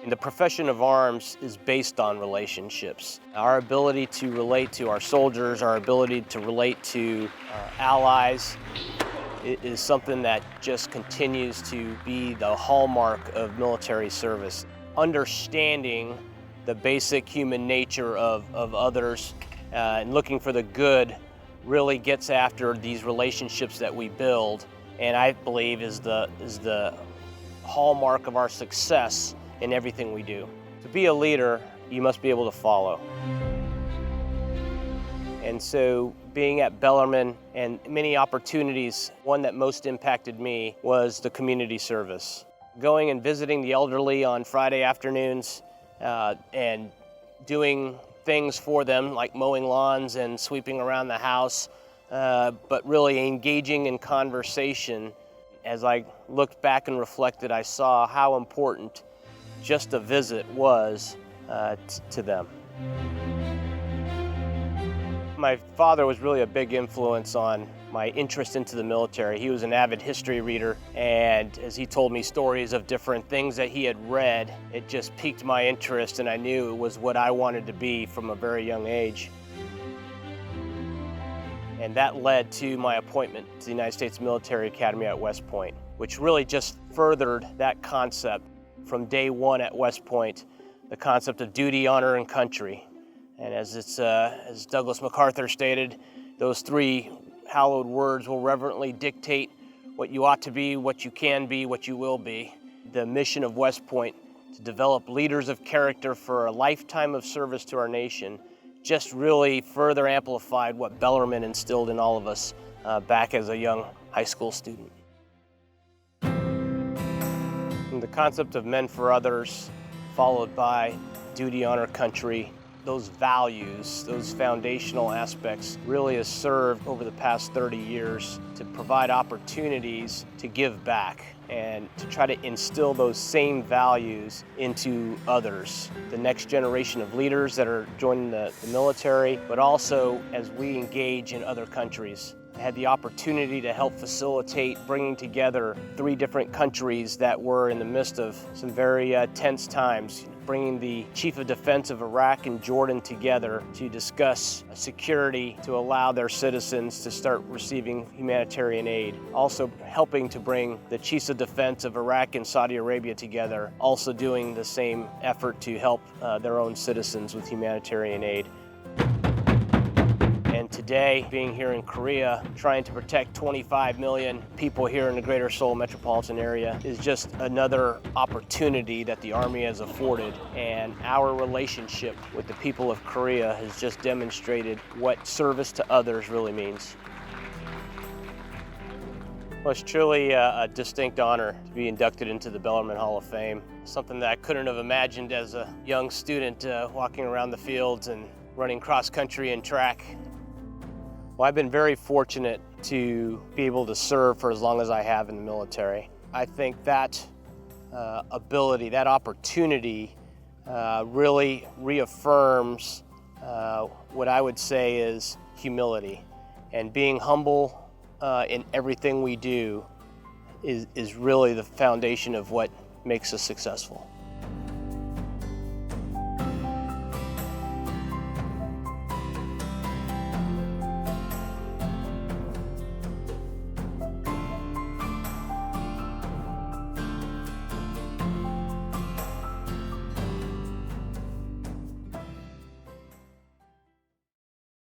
And the profession of arms is based on relationships. Our ability to relate to our soldiers, our ability to relate to allies is something that just continues to be the hallmark of military service. Understanding the basic human nature of others and looking for the good really gets after these relationships that we build, and I believe is the hallmark of our success in everything we do. To be a leader, you must be able to follow. And so being at Bellarmine and many opportunities, one that most impacted me was the community service. Going and visiting the elderly on Friday afternoons and doing things for them like mowing lawns and sweeping around the house, but really engaging in conversation. As I looked back and reflected, I saw how important just a visit was to them. My father was really a big influence on my interest into the military. He was an avid history reader, and as he told me stories of different things that he had read, it just piqued my interest, and I knew it was what I wanted to be from a very young age. And that led to my appointment to the United States Military Academy at West Point, which really just furthered that concept. From day one at West Point, the concept of duty, honor, and country. And as Douglas MacArthur stated, those three hallowed words will reverently dictate what you ought to be, what you can be, what you will be. The mission of West Point, to develop leaders of character for a lifetime of service to our nation, just really further amplified what Bellarmine instilled in all of us back as a young high school student. The concept of men for others, followed by duty, honor, country, those values, those foundational aspects really has served over the past 30 years to provide opportunities to give back and to try to instill those same values into others, the next generation of leaders that are joining the military, but also as we engage in other countries. I had the opportunity to help facilitate bringing together 3 different countries that were in the midst of some very tense times, bringing the Chief of Defense of Iraq and Jordan together to discuss security to allow their citizens to start receiving humanitarian aid. Also helping to bring the Chiefs of Defense of Iraq and Saudi Arabia together, also doing the same effort to help their own citizens with humanitarian aid. And today, being here in Korea, trying to protect 25 million people here in the greater Seoul metropolitan area is just another opportunity that the Army has afforded. And our relationship with the people of Korea has just demonstrated what service to others really means. Well, it's truly a distinct honor to be inducted into the Bellarmine Hall of Fame. Something that I couldn't have imagined as a young student walking around the fields and running cross country and track. Well, I've been very fortunate to be able to serve for as long as I have in the military. I think that ability, that opportunity really reaffirms what I would say is humility. And being humble in everything we do is really the foundation of what makes us successful.